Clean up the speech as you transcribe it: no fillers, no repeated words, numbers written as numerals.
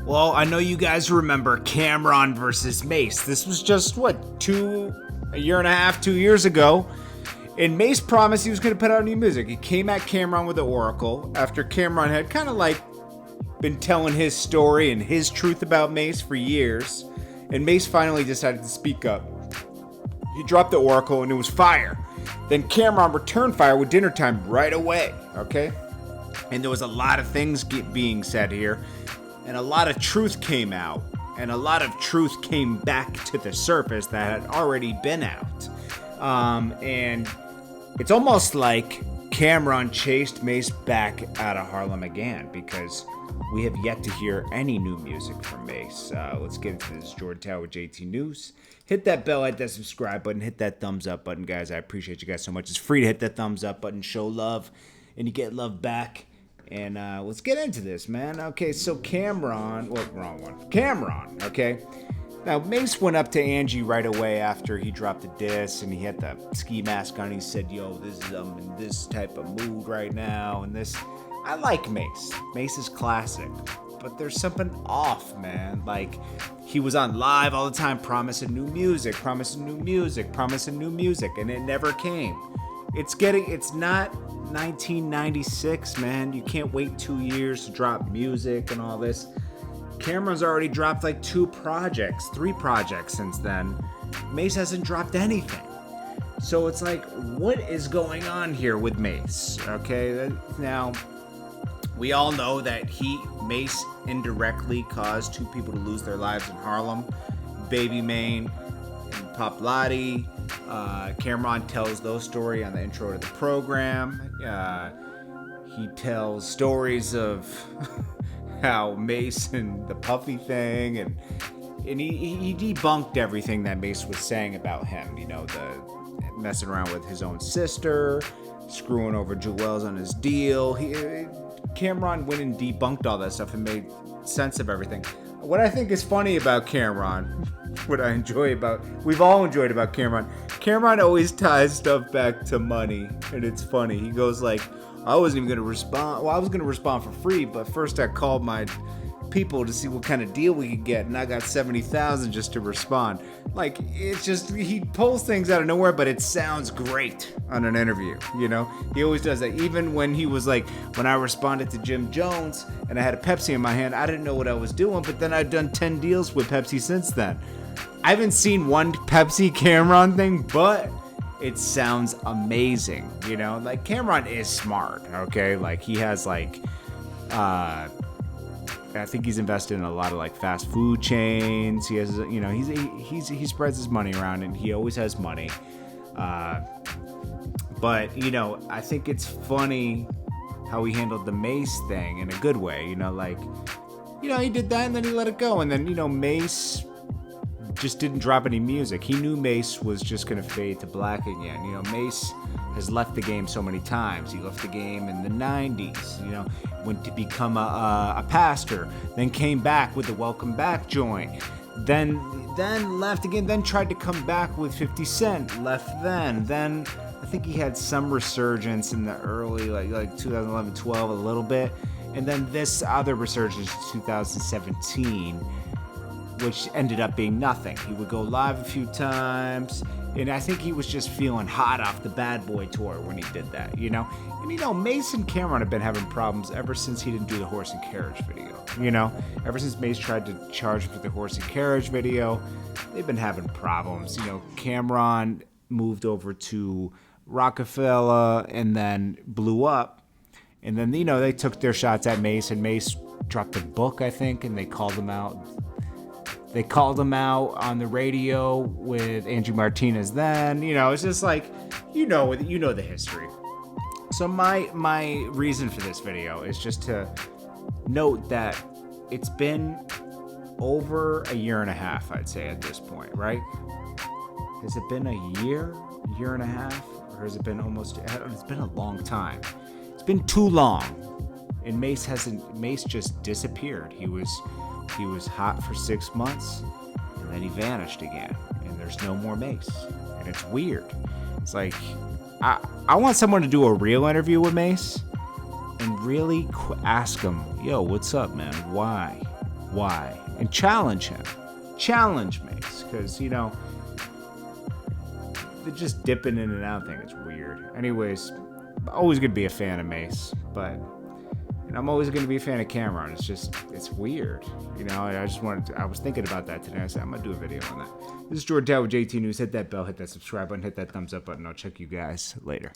Well, I know you guys remember Cameron versus Mase. This was just, a year and a half, 2 years ago. And Mase promised he was going to put out new music. He came at Cameron with the Oracle after Cameron had kind of been telling his story and his truth about Mase for years. And Mase finally decided to speak up. He dropped the Oracle and it was fire. Then Cameron returned fire with Dinner Time right away, okay? And there was a lot of things being said here. And a lot of truth came out. And a lot of truth came back to the surface that had already been out. And it's almost like Cameron chased Mase back out of Harlem again, because we have yet to hear any new music from Mase. Let's get into this. Jordan Tower with JT News. Hit that bell, hit that subscribe button, hit that thumbs up button, guys. I appreciate you guys so much. It's free to hit that thumbs up button, show love, and you get love back. And let's get into this, man. Okay, so Cameron, wrong one. Cameron, okay. Now, Mase went up to Angie right away after he dropped the diss, and he had the ski mask on. He said, yo, this is in this type of mood right now, and this. I like Mase. Mase is classic, but there's something off, man. Like, he was on live all the time promising new music, and it never came. It's not 1996, man. You can't wait 2 years to drop music and all this. Cameron's already dropped like 3 projects since then. Mase hasn't dropped anything. So it's like, what is going on here with Mase? Okay, now, we all know that Mase indirectly caused 2 people to lose their lives in Harlem. Baby Mane and Pop Lottie. Cameron tells those stories on the intro to the program. He tells stories of how Mase and the Puffy thing, and he debunked everything that Mase was saying about him. You know, the messing around with his own sister, screwing over Jewels on his deal. Cameron went and debunked all that stuff and made sense of everything. What I think is funny about Cameron, we've all enjoyed about Cameron always ties stuff back to money, and it's funny. He goes like, I wasn't even going to respond. Well, I was going to respond for free, but first I called my people to see what kind of deal we could get, and I got $70,000 just to respond. Like, it's just, he pulls things out of nowhere, but it sounds great on an interview, you know? He always does that. Even when he was like, when I responded to Jim Jones and I had a Pepsi in my hand, I didn't know what I was doing, but then I've done 10 deals with Pepsi since then. I haven't seen one Pepsi Cameron thing, but it sounds amazing, you know? Like, Cameron is smart, okay? Like, he has, like, I think he's invested in a lot of, like, fast food chains. He has, you know, he spreads his money around, and he always has money. But, you know, I think it's funny how he handled the Mase thing in a good way, you know? Like, you know, he did that, and then he let it go. And then, you know, Mase just didn't drop any music. He knew Mase was just going to fade to black again. You know, Mase has left the game so many times. He left the game in the 90s, you know, went to become a pastor, then came back with the Welcome Back joint, then left again, then tried to come back with 50 Cent, left then I think he had some resurgence in the early, like 2011, 12, a little bit, and then this other resurgence in 2017, which ended up being nothing. He would go live a few times, and I think he was just feeling hot off the Bad Boy tour when he did that, you know? And, you know, Mase and Cameron have been having problems ever since he didn't do the horse and carriage video, you know? Ever since Mase tried to charge him for the horse and carriage video, they've been having problems. You know, Cameron moved over to Rockefeller and then blew up. And then, you know, they took their shots at Mase, and Mase dropped a book, I think, and they called him out. They called him out on the radio with Angie Martinez then. You know, it's just like, you know the history. So my reason for this video is just to note that it's been over a year and a half, I'd say, at this point, right? Has it been a year and a half? Or has it been almost, it's been a long time. It's been too long. And Mase just disappeared. He was hot for 6 months, and then he vanished again, and there's no more Mase, and it's weird. It's like, I want someone to do a real interview with Mase and really ask him, yo, what's up, man? Why why, and challenge him. Challenge Mase, because, you know, they're just dipping in and out thing. It's weird. Anyways, I'm always going to be a fan of Mase, but and I'm always going to be a fan of Cameron. It's weird. You know, I was thinking about that today. I said, I'm going to do a video on that. This is Jordan Tower with JT News. Hit that bell, hit that subscribe button, hit that thumbs up button. I'll check you guys later.